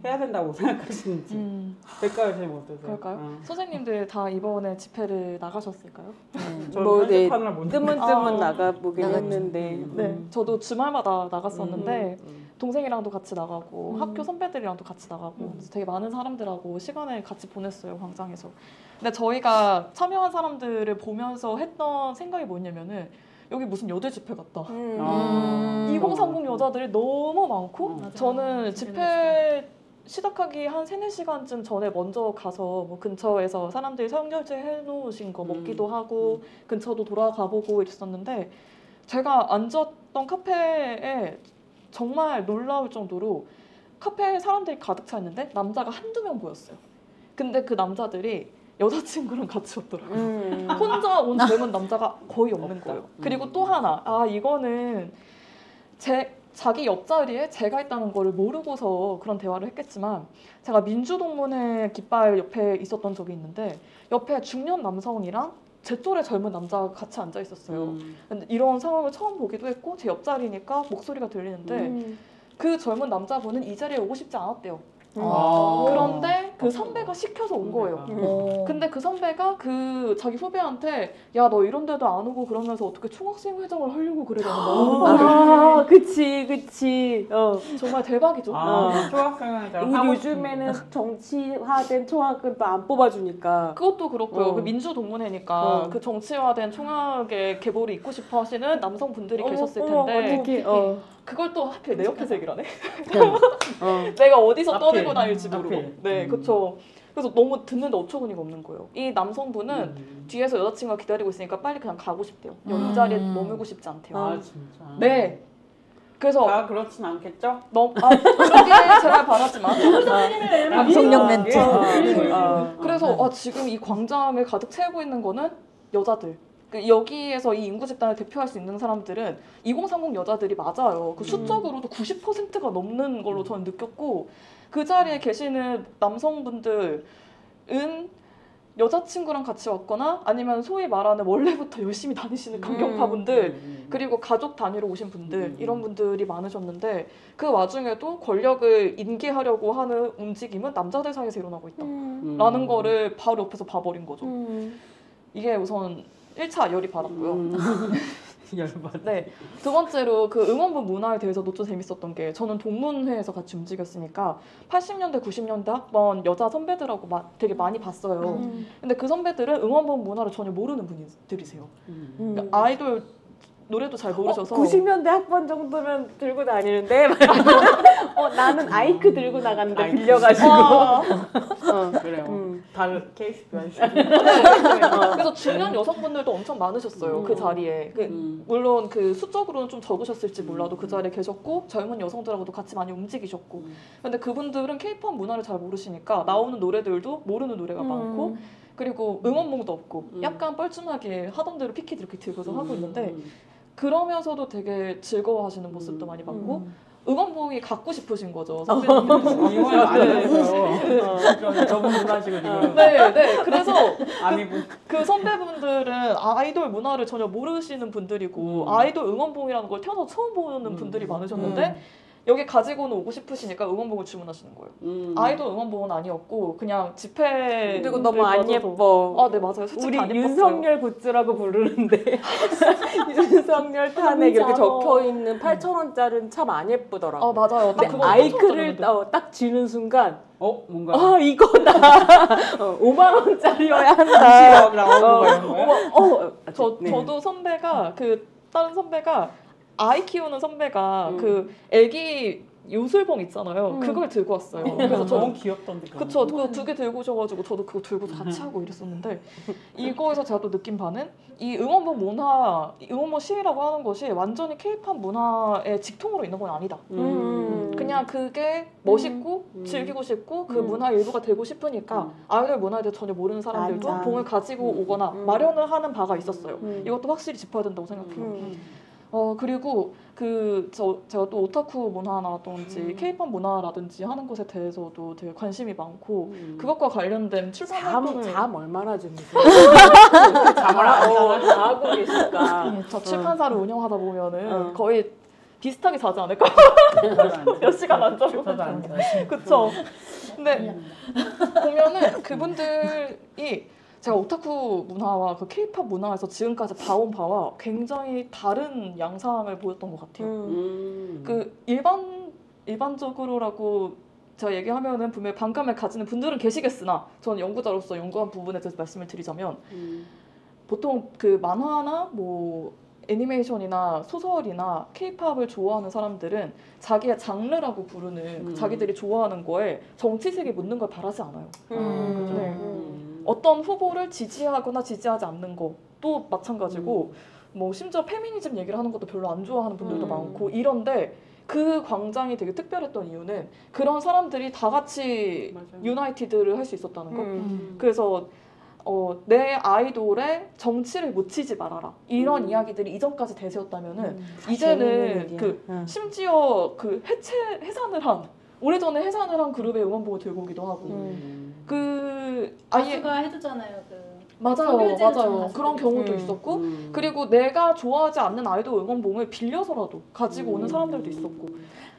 해야 된다고 생각하시는지 백과를 제일 못해서 그럴까요? 선생님들 다 이번에 집회를 나가셨을까요? 저는 뭐, 네, 편집하느라 못 뜨문뜨문 나가보긴 나갔죠. 했는데 네, 저도 주말마다 나갔었는데 동생이랑도 같이 나가고 학교 선배들이랑도 같이 나가고 그래서 되게 많은 사람들하고 시간을 같이 보냈어요, 광장에서. 근데 저희가 참여한 사람들을 보면서 했던 생각이 뭐냐면은 여기 무슨 여대 집회 같다. 2030 여자들이 너무 많고 저는 집회 시작하기 한 3-4시간쯤 전에 먼저 가서 뭐 근처에서 사람들이 성결제 해놓으신 거 먹기도 하고 근처도 돌아가 보고 이랬었는데 제가 앉았던 카페에 정말 놀라울 정도로 카페에 사람들이 가득 차 있는데 남자가 한두 명 보였어요. 근데 그 남자들이 여자친구랑 같이 왔더라고요. 혼자 온 젊은 남자가 거의 없는 거예요. 그리고 또 하나, 이거는 자기 옆자리에 제가 있다는 거를 모르고서 그런 대화를 했겠지만 제가 민주동문회 깃발 옆에 있었던 적이 있는데 옆에 중년 남성이랑 제 또래 젊은 남자가 같이 앉아 있었어요. 근데 이런 상황을 처음 보기도 했고 제 옆자리니까 목소리가 들리는데 그 젊은 남자분은 이 자리에 오고 싶지 않았대요. 그런데 그 선배가 시켜서 온 거예요. 근데 그 선배가 그 자기 후배한테 야 너 이런 데도 안 오고 그러면서 어떻게 총학생 회장을 하려고 그러냐는 거예요. 그치. 정말 대박이죠. 초학생은 요즘에는 정치화된 총학은 또 안 뽑아주니까. 그것도 그렇고요. 그 민주동문회니까 그 정치화된 총학의 계보를 잇고 싶어 하시는 남성분들이 계셨을 텐데 그걸 또 하필 내 옆에서 얘기를 하네. 내가 어디서 떠들고 다닐지 모르고. 네, 그렇죠. 그래서 너무 듣는데 어처구니가 없는 거예요. 이 남성분은 뒤에서 여자친구가 기다리고 있으니까 빨리 그냥 가고 싶대요. 이 자리에 머물고 싶지 않대요. 아 진짜. 네. 그래서 다 그렇진 않겠죠? 그러기를 제발 바라지만 남성력 멘트. 그래서 지금 이 광장을 가득 채우고 있는 거는 여자들. 그 여기에서 이 인구 집단을 대표할 수 있는 사람들은 2030 여자들이 맞아요. 그 수적으로도 90%가 넘는 걸로 저는 느꼈고 그 자리에 계시는 남성분들은 여자친구랑 같이 왔거나 아니면 소위 말하는 원래부터 열심히 다니시는 강경파분들 그리고 가족 단위로 오신 분들 이런 분들이 많으셨는데 그 와중에도 권력을 인계하려고 하는 움직임은 남자들 사이에서 일어나고 있다라는 거를 바로 옆에서 봐버린 거죠. 이게 우선 1차 열이 받았고요. 열받아. 네. 두 번째로 그 응원부 문화에 대해서도 좀 재밌었던 게 저는 동문회에서 같이 움직였으니까 80년대, 90년대 학번 여자 선배들하고 되게 많이 봤어요. 근데 그 선배들은 응원부 문화를 전혀 모르는 분들이세요. 그러니까 아이돌 노래도 잘 모르셔서 90년대 학번 정도면 들고 다니는데 나는 아이크 들고 나갔는데 아이크. 빌려가지고 그래요. 다른 케이스가 있어. 그래서 중년 여성분들도 엄청 많으셨어요. 그 자리에. 물론 그 수적으로는 좀 적으셨을지 몰라도 그 자리에 계셨고 젊은 여성들하고도 같이 많이 움직이셨고 근데 그분들은 케이팝 문화를 잘 모르시니까 나오는 노래들도 모르는 노래가 많고 그리고 응원봉도 없고 약간 뻘쭘하게 하던 대로 피켓 이렇게 들고서 하고 있는데 그러면서도 되게 즐거워하시는 모습도 많이 봤고 응원봉이 갖고 싶으신 거죠. 선배님들. 이번에 많았어요. 저분 문화식을 이거. 네. 그래서 아니고. 그 선배분들은 아이돌 문화를 전혀 모르시는 분들이고 아이돌 응원봉이라는 걸 태어나서 처음 보는 분들이 많으셨는데 여기 가지고는 오고 싶으시니까 응원봉을 주문하시는 거예요. 아이돌 응원봉은 아니었고 그냥 집회 그리고 너무 안 예뻐. 아, 네 맞아요. 솔직히 우리 안 예뻤어요. 윤석열 굿즈라고 부르는데 윤석열 탄핵 이렇게 적혀 있는 8,000원짜리는 참 안 예쁘더라고. 아 맞아요. 딱 근데 그거 아이크를 딱 쥐는 순간 뭔가. 이거다. 5만 원짜리여야 한다. 나오는 거예요? 저도 선배가 그 다른 선배가 아이 키우는 선배가 그 애기 요술봉 있잖아요. 그걸 들고 왔어요. 그래서 너무 귀엽던데. 그쵸. 그거 2개 들고 오셔가지고 저도 그거 들고 같이 하고 이랬었는데 이거에서 제가 또 느낀 바는 이 응원봉 문화, 응원봉 시위라고 하는 것이 완전히 케이팝 문화의 직통으로 있는 건 아니다. 그냥 그게 멋있고 즐기고 싶고 그 문화의 일부가 되고 싶으니까 아이돌 문화에 대해 전혀 모르는 사람들도 맞아. 봉을 가지고 오거나 마련을 하는 바가 있었어요. 이것도 확실히 짚어야 된다고 생각해요. 그리고 제가 또 오타쿠 문화라든지 케이팝 문화라든지 하는 것에 대해서도 되게 관심이 많고 그것과 관련된 출판 활동을 잠 얼마나 주무세요? 잠을 안 자나? 하고 계실까? 저 출판사를 운영하다 보면은 거의 비슷하게 자지 않을까? 몇 시간 안 자고. 저도 안 자요. 그쵸. 근데 보면은 그분들이 제가 오타쿠 문화와 그 케이팝 문화에서 지금까지 봐온 바와 굉장히 다른 양상을 보였던 것 같아요. 그 일반적으로라고 제가 얘기하면은 분명히 반감을 가지는 분들은 계시겠으나 저는 연구자로서 연구한 부분에 대해서 말씀을 드리자면 보통 그 만화나 뭐 애니메이션이나 소설이나 케이팝을 좋아하는 사람들은 자기의 장르라고 부르는 자기들이 좋아하는 거에 정치색이 묻는 걸 바라지 않아요. 네. 어떤 후보를 지지하거나 지지하지 않는 것도 마찬가지고 뭐 심지어 페미니즘 얘기를 하는 것도 별로 안 좋아하는 분들도 많고 이런데 그 광장이 되게 특별했던 이유는 그런 사람들이 다 같이 유나이티드를 할 수 있었다는 거. 그래서 내 아이돌의 정치를 묻히지 말아라. 이런 이야기들이 이전까지 대세였다면은 이제는 심지어 그 해산을 한 오래전에 해산을 한 그룹의 응원봉을 들고 오기도 하고 가수가 해주잖아요. 맞아요. 그런 경우도 있었고 그리고 내가 좋아하지 않는 아이돌 응원봉을 빌려서라도 가지고 오는 사람들도 있었고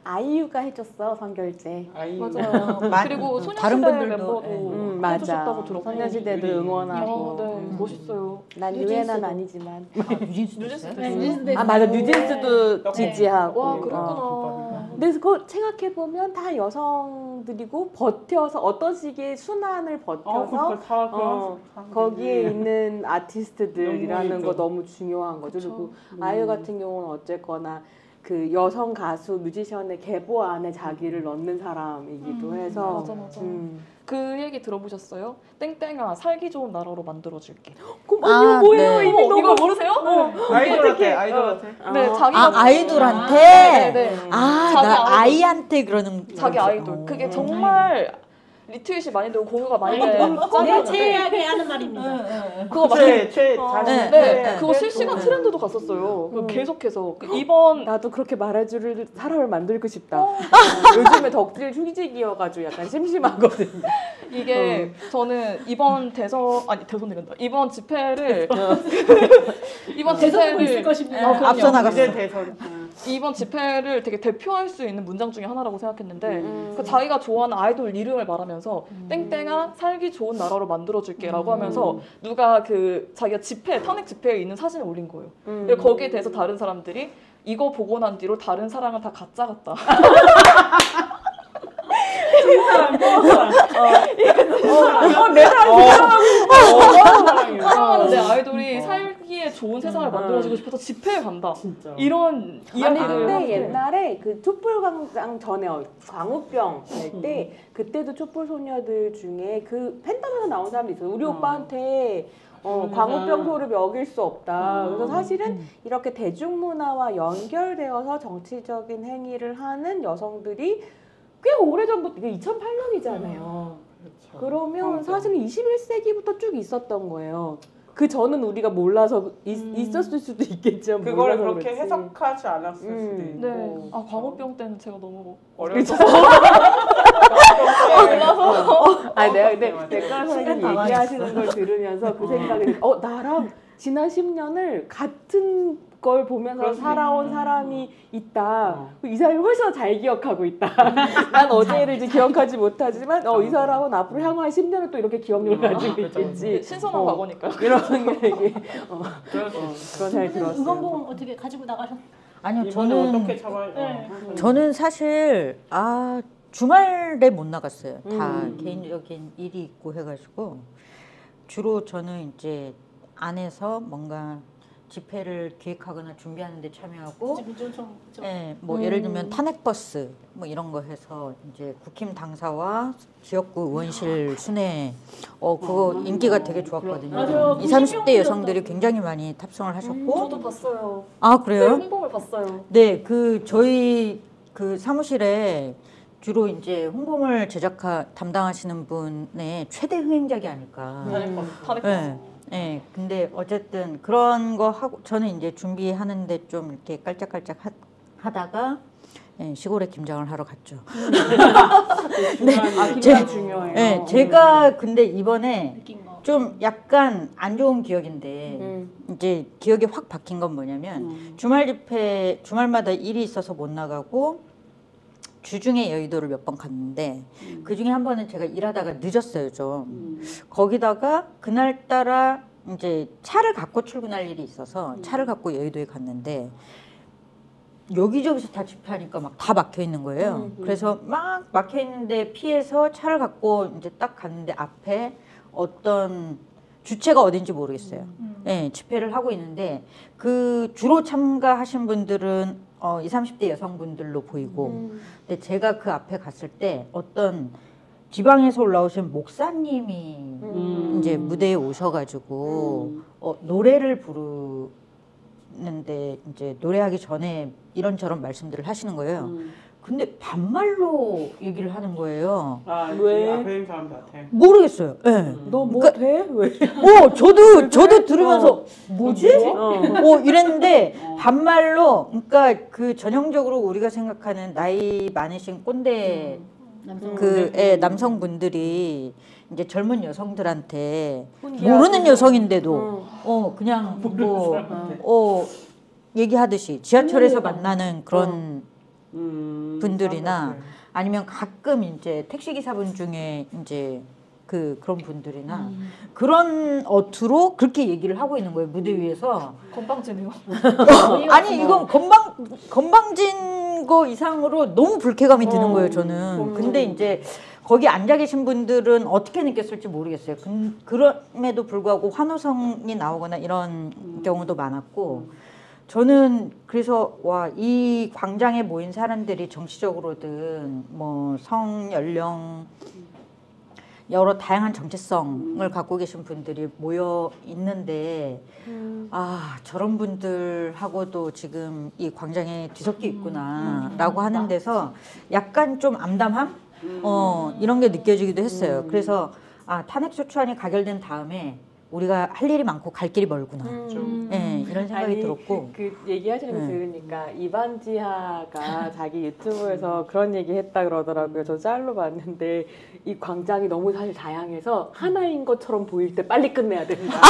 아이유가 해줬어 선결제. 맞아요. 그리고 다른 소녀시대 분들도, 멤버도 해주셨다고 들었고 소녀시대도 응원하고. 네, 멋있어요. 난 유엔은 아니지만. 뉴진스 맞아 뉴진스도 지지하고. 와 그렇구나. 근데 그거 생각해 보면 다 여성들이고 버텨서 어떤 식의 순환을 버텨서 거기에 있는 아티스트들이라는 거 너무 중요한 거죠. 그리고 아이유 같은 경우는 어쨌거나 그 여성 가수 뮤지션의 계보 안에 자기를 넣는 사람이기도 해서. 맞아. 그 얘기 들어보셨어요? 땡땡아 살기 좋은 나라로 만들어줄게. 이거 뭐예요? 네. 이미 너무 이거 모르세요? 아이돌한테. 네, 자기가 아이돌한테. 네. 나 아이한테 그러는 자기 아이돌. 그게 정말 리트윗이 많이 되고 공유가 많이 내 되는 최애하게 하는 말입니다. 그거 막 자신 네, 그거 실시간 트렌드도 갔었어요. 계속해서 이번 나도 그렇게 말해줄 사람을 만들고 싶다. 요즘에 덕질 휴직이어가지고 약간 심심하거든요. 이게 저는 이번 대선이란다. 이번 집회를 이번 대선도 있을 집회를 것입니다. 그럼요. 앞서 나갔어. 이제 대선. 이번 집회를 되게 대표할 수 있는 문장 중에 하나라고 생각했는데 그 자기가 좋아하는 아이돌 이름을 말하면서 땡땡아 살기 좋은 나라로 만들어줄게라고 하면서 누가 그 자기가 탄핵 집회에 있는 사진을 올린 거예요. 그리고 거기에 대해서 다른 사람들이 이거 보고 난 뒤로 다른 사랑은 다 가짜 같다. 사랑하는 내 아이돌이 살기에 좋은 세상을 만들어주고 싶어서 집회에 간다. 진짜. 이런 아니 이야기를 근데 하고. 옛날에 그 촛불광장 전에 광우병 할 때 그때도 촛불 소녀들 중에 그 팬덤에서 나온 사람이 있어요. 우리 오빠한테 광우병 소를 먹일 수 없다. 그래서 사실은 이렇게 대중문화와 연결되어서 정치적인 행위를 하는 여성들이 꽤 오래전부터 이게 2008년이잖아요. 그러면 사실은 21세기부터 쭉 있었던 거예요. 그 전은 우리가 몰라서 있었을 수도 있겠죠. 그걸 몰라서 그렇게 그렇지. 해석하지 않았을 수도 네. 있고. 아 광우병 때는 제가 너무 어려서. 아니 내가 근데 백가라 선생님 얘기하시는 걸 들으면서 그 생각이 나랑 지난 10년을 같은 걸 보면서 그렇지. 살아온 사람이 있다. 이 사람이 훨씬 더 잘 기억하고 있다. 난 어제를 이제 기억하지 못하지만 이 사람은 앞으로 향후한 10년을 또 이렇게 기억력을 가지고 있겠지. 신선한 과거니까요. 이런 얘기 그럴 수 있어. 그런 생각이 들었어요. 응원봉 어떻게 가지고 나가셨나요? 아니요, 이번에 어떻게 잡아야 네. 저는 사실 주말에 못 나갔어요. 다 개인적인 일이 있고 해가지고 주로 저는 이제 안에서 뭔가 집회를 기획하거나 준비하는 데 참여하고 민주노총 예, 뭐 예를 들면 탄핵버스 뭐 이런 거 해서 이제 국힘 당사와 지역구 의원실 순회 그거 인기가 되게 좋았거든요. 맞아요. 20, 30대 여성들이 굉장히 많이 탑승을 하셨고 저도 봤어요. 아 네, 그래요? 홍보를 봤어요. 네, 저희 그 사무실에 주로 이제 홍보물 담당하시는 분의 최대 흥행작이 아닐까. 탄핵 네. 네, 근데 어쨌든 그런 거 하고 저는 이제 준비하는데 좀 이렇게 깔짝깔짝 하다가 시골에 김장을 하러 갔죠. 김장 중요해요. 네, 제가 근데 이번에 느낀 거. 좀 약간 안 좋은 기억인데 이제 기억이 확 바뀐 건 뭐냐면 주말마다 일이 있어서 못 나가고 주중에 여의도를 몇 번 갔는데 그 중에 한 번은 제가 일하다가 늦었어요 좀. 거기다가 그날따라 이제 차를 갖고 출근할 일이 있어서 차를 갖고 여의도에 갔는데 여기저기서 다 집회하니까 막 다 막혀 있는 거예요. 그래서 막 막혀 있는데 피해서 차를 갖고 이제 딱 갔는데 앞에 어떤 주체가 어딘지 모르겠어요. 네, 집회를 하고 있는데 그 주로 참가하신 분들은 20, 30대 여성분들로 보이고 근데 제가 그 앞에 갔을 때 어떤 지방에서 올라오신 목사님이 이제 무대에 오셔가지고 노래를 부르는데 이제 노래하기 전에 이런저런 말씀들을 하시는 거예요. 근데 반말로 얘기를 하는 거예요. 왜? 앞에 있는 사람들한테. 모르겠어요. 네. 너 뭐 그러니까- 돼? 왜? 저도 들으면서 뭐지? 이랬는데 반말로 그러니까 그 전형적으로 우리가 생각하는 나이 많으신 꼰대 남성분들이 이제 젊은 여성들한테 모르는 여성인데도 그냥 얘기하듯이 지하철에서 만나는 그런 분들이나 아니면 가끔 이제 택시 기사분 중에 이제 그런 분들이나 그런 어투로 그렇게 얘기를 하고 있는 거예요 무대 위에서. 건방지네요. 아니 이건 건방진 거 이상으로 너무 불쾌감이 드는 거예요 저는. 근데 이제 거기 앉아 계신 분들은 어떻게 느꼈을지 모르겠어요. 그럼에도 불구하고 환호성이 나오거나 이런 경우도 많았고. 저는 그래서 이 광장에 모인 사람들이 정치적으로든 뭐 성, 연령 여러 다양한 정체성을 갖고 계신 분들이 모여 있는데 저런 분들하고도 지금 이 광장에 뒤섞여 있구나라고 하는 데서 약간 좀 암담함? 이런 게 느껴지기도 했어요. 그래서 탄핵소추안이 가결된 다음에 우리가 할 일이 많고 갈 길이 멀구나. 네, 이런 생각이 아니, 들었고. 그 얘기하시는 거 들으니까 이반지하가 자기 유튜브에서 그런 얘기 했다 그러더라고요. 저 짤로 봤는데 이 광장이 너무 사실 다양해서 하나인 것처럼 보일 때 빨리 끝내야 된다.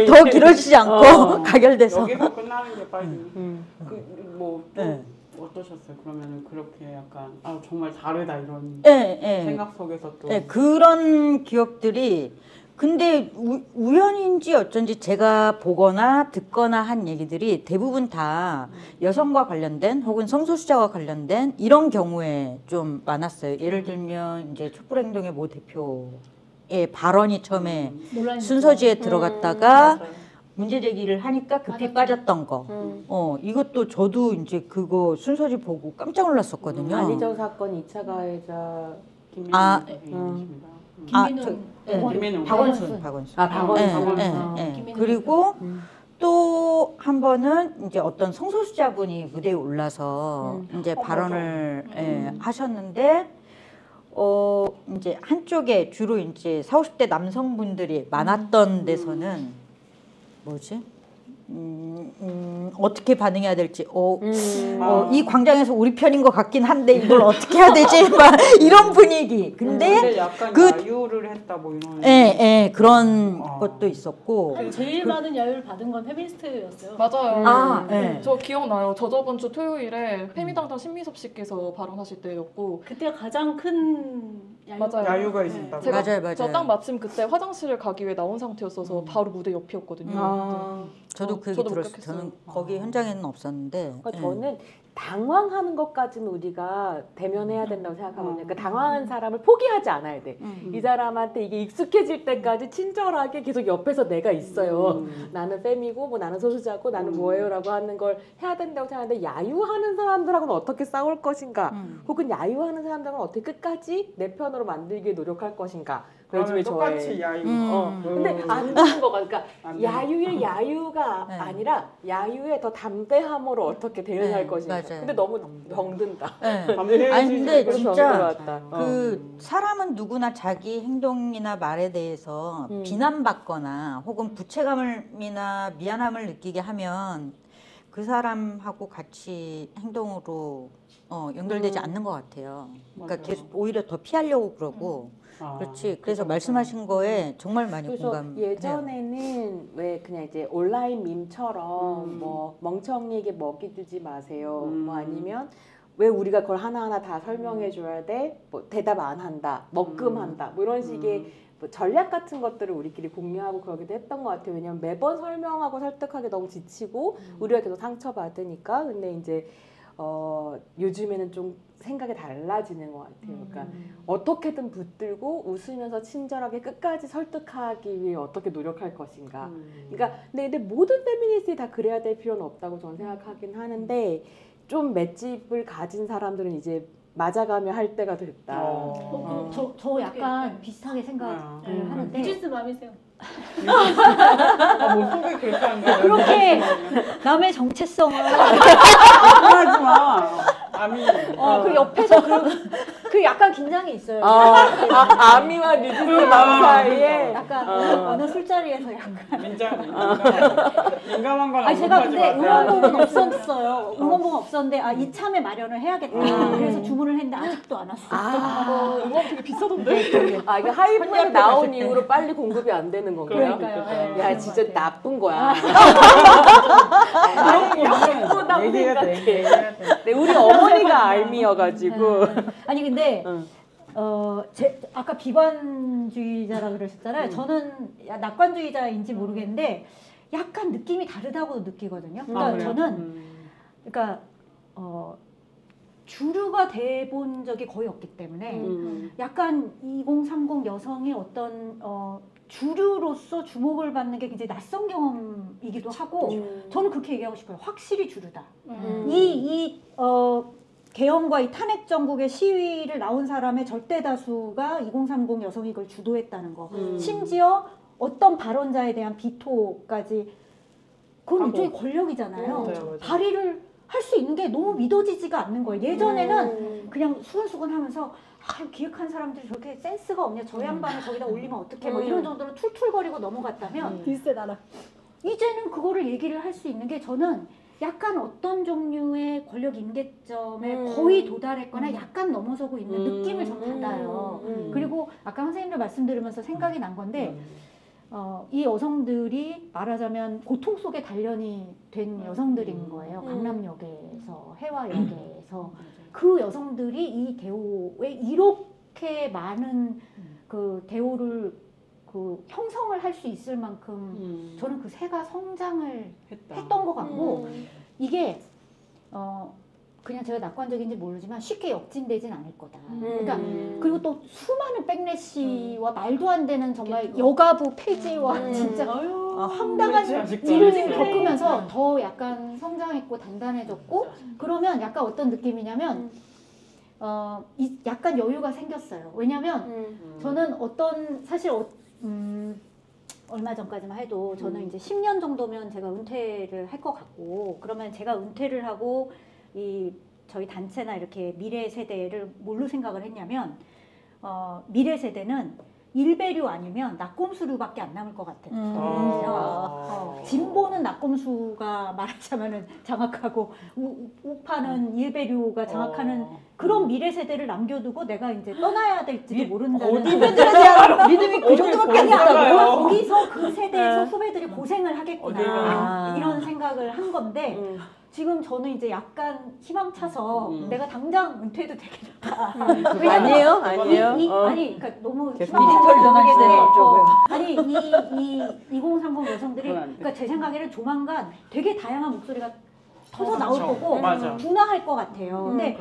더 길어지지 않고 가결돼서. 여기서 끝나는 게 빨리. 어떠셨어요? 그러면은 그렇게 약간 정말 다르다 이런 생각 속에서 또 그런 기억들이 근데 우연인지 어쩐지 제가 보거나 듣거나 한 얘기들이 대부분 다 여성과 관련된 혹은 성소수자와 관련된 이런 경우에 좀 많았어요. 예를 들면 이제 촛불행동의 모 대표의 발언이 처음에 순서지에 들어갔다가 문제 제기를 하니까 급히 빠졌던 거. 이것도 저도 이제 그거 순서지 보고 깜짝 놀랐었거든요. 안희정 사건 2차 가해자 김민우. 박원순. 그리고 또 한 번은 이제 어떤 성소수자분이 무대에 올라서 이제 발언을 하셨는데 이제 한쪽에 주로 이제 40, 50대 남성분들이 많았던 데서는 어떻게 반응해야 될지 이 광장에서 우리 편인 것 같긴 한데 이걸 어떻게 해야 되지 막 이런 분위기. 근데 약간 야유를 했다 뭐 이런 그런 것도 있었고 제일 많은 야유를 받은 건 페미니스트였어요. 맞아요. 저 기억나요. 저번 주 토요일에 페미당당 신미섭 씨께서 발언하실 때였고 그때가 가장 큰 야유가 있었다. 맞아요. 저 딱 마침 그때 화장실을 가기 위해 나온 상태였어서 바로 무대 옆이었거든요. 저도 그 얘기 들었어요. 저는 거기 현장에는 없었는데. 그러니까 저는 당황하는 것까지는 우리가 대면해야 된다고 생각하거든요. 그러니까 당황한 사람을 포기하지 않아야 돼. 이 사람한테 이게 익숙해질 때까지 친절하게 계속 옆에서 내가 있어요. 나는 fem이고 뭐 나는 소수자고 나는 뭐예요라고 하는 걸 해야 된다고 생각하는데 야유하는 사람들하고는 어떻게 싸울 것인가 혹은 야유하는 사람들하고는 어떻게 끝까지 내 편으로 만들기에 노력할 것인가. 요즘에 똑같이 야유. 근데 안 되는 거 그러니까 야유의 야유가 아니라 야유의 더 담대함으로 어떻게 대응할 것인가. 맞아요. 근데 너무 병든다. 아니 근데 진짜 병들었다. 그 사람은 누구나 자기 행동이나 말에 대해서 비난받거나 혹은 부채감이나 미안함을 느끼게 하면 그 사람하고 같이 행동으로 연결되지 않는 것 같아요. 그러니까 계속 오히려 더 피하려고 그러고. 그렇지. 그래서 말씀하신 거에 정말 많이 그래서 공감해요. 예전에는 왜 그냥 이제 온라인 밈처럼 뭐 멍청이에게 먹이 주지 마세요. 뭐 아니면 왜 우리가 그걸 하나하나 다 설명해 줘야 돼? 뭐 대답 안 한다. 먹금한다. 뭐 이런 식의 뭐 전략 같은 것들을 우리끼리 공유하고 그러기도 했던 것 같아요. 왜냐면 매번 설명하고 설득하기 너무 지치고 우리가 계속 상처받으니까. 근데 이제 요즘에는 좀 생각이 달라지는 것 같아요. 그러니까 어떻게든 붙들고 웃으면서 친절하게 끝까지 설득하기 위해 어떻게 노력할 것인가. 그러니까 근데 모든 페미니스트이 다 그래야 될 필요는 없다고 저는 생각하긴 하는데 좀 맷집을 가진 사람들은 이제 맞아가며 할 때가 됐다. 저 약간 비슷하게 생각을 하는데 비즈니스 맘이세요. 뭐 속에 그렇게 하는 거야. 그렇게 남의 정체성을 하지 마. 그 옆에서 그 약간 긴장이 있어요. 아미와 뉴진스 사이에 약간 어느 술자리에서 약간 민감한 건 아니 제가 근데 마세요. 응원봉은 없었어요. 응원봉은 없었는데 이참에 마련을 해야겠다. 그래서 주문을 했는데 아직도 안 왔어요. 응원 되게 비싸던데. 이게 하이브에 나온 이후로 빨리 공급이 안 되는 건가요? 그러니까요. 야 진짜 나쁜 거야. 얘기해야 돼. 네, 우리 어머니가 알미여가지고. 아니 근데 아까 비관주의자라 그러셨잖아요. 저는 낙관주의자인지 모르겠는데 약간 느낌이 다르다고 느끼거든요. 그러니까 저는 그러니까 주류가 돼본 적이 거의 없기 때문에 약간 2030 여성의 어떤 주류로서 주목을 받는 게 굉장히 낯선 경험이기도 하고 저는 그렇게 얘기하고 싶어요. 확실히 주류다. 계엄과 이 탄핵 정국의 시위를 나온 사람의 절대 다수가 2030 여성이 그걸 주도했다는 거. 심지어 어떤 발언자에 대한 비토까지 그건 일종의 권력이잖아요. 발의를 할 수 있는 게 너무 믿어지지가 않는 거예요. 예전에는 그냥 수근수근하면서 기획한 사람들이 저렇게 센스가 없냐, 저 양반을 저기다 올리면 어떡해, 뭐 이런 정도로 툴툴거리고 넘어갔다면 비슷해 나랑. 이제는 그거를 얘기를 할 수 있는 게 저는 약간 어떤 종류의 권력 임계점에 거의 도달했거나 약간 넘어서고 있는 느낌을 좀 받아요. 그리고 아까 선생님들 말씀 들으면서 생각이 난 건데 이 여성들이 말하자면 고통 속에 단련이 된 여성들인 거예요. 강남역에서, 해화역에서. 그 여성들이 이 대호에 이렇게 많은 그 대호를 그 형성을 할 수 있을 만큼 저는 그 새가 성장을 했던 것 같고 이게 그냥 제가 낙관적인지 모르지만 쉽게 역진되진 않을 거다. 그러니까 그리고 또 수많은 백래시와 말도 안 되는 정말 여가부 폐지와 진짜 황당한 일을 겪으면서 더 약간 성장했고 단단해졌고 그러면 약간 어떤 느낌이냐면 약간 여유가 생겼어요. 왜냐면 저는 사실 얼마 전까지만 해도 저는 이제 10년 정도면 제가 은퇴를 할 것 같고 그러면 제가 은퇴를 하고 저희 단체나 이렇게 미래 세대를 뭘로 생각을 했냐면 미래 세대는 일배류 아니면 낙곰수류밖에 안 남을 것 같아요. 진보는 낙곰수가 말하자면은 장악하고 우파는 일배류가 장악하는 그런 미래 세대를 남겨두고 내가 이제 떠나야 될지도 모른다는 어디든지 대한 믿음이 그 정도밖에 안 나요. 거기서 그 세대에서 후배들이 고생을 하겠구나 이런 생각을 한 건데 지금 저는 이제 약간 희망차서 내가 당장 은퇴해도 되겠다. 아니에요? 아니에요? 아니, 그러니까 너무 디지털 전환 시대에 아니, 이 2030 여성들이, 그러니까 제 생각에는 조만간 되게 다양한 목소리가 터져 나올 거고, 분화할 것 같아요. 근데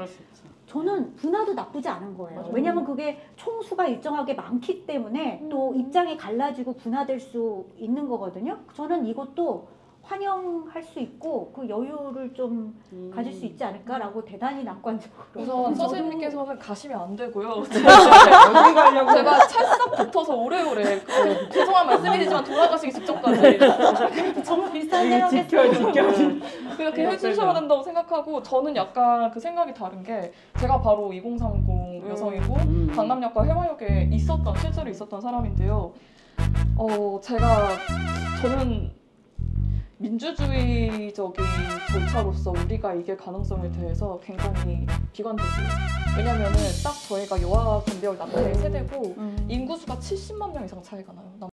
저는 분화도 나쁘지 않은 거예요. 왜냐하면 그게 총수가 일정하게 많기 때문에 또 입장이 갈라지고 분화될 수 있는 거거든요. 저는 이것도 환영할 수 있고 그 여유를 좀 가질 수 있지 않을까라고 대단히 낙관적으로. 우선 선생님께서는 가시면 안 되고요. 제가 찰싹 붙어서 오래오래 죄송한 말씀이지만 돌아가시기 직전까지 정말 비슷한 생각했어요. 그렇게 해주셔야 된다고 생각하고 저는 약간 그 생각이 다른 게 제가 바로 2030 여성이고 강남역과 해화역에 실제로 있었던 사람인데요. 저는 민주주의적인 절차로서 우리가 이길 가능성에 대해서 굉장히 비관적이에요. 왜냐면은 딱 저희가 여아 감별 남녀의 세대고 인구수가 70만 명 이상 차이가 나요.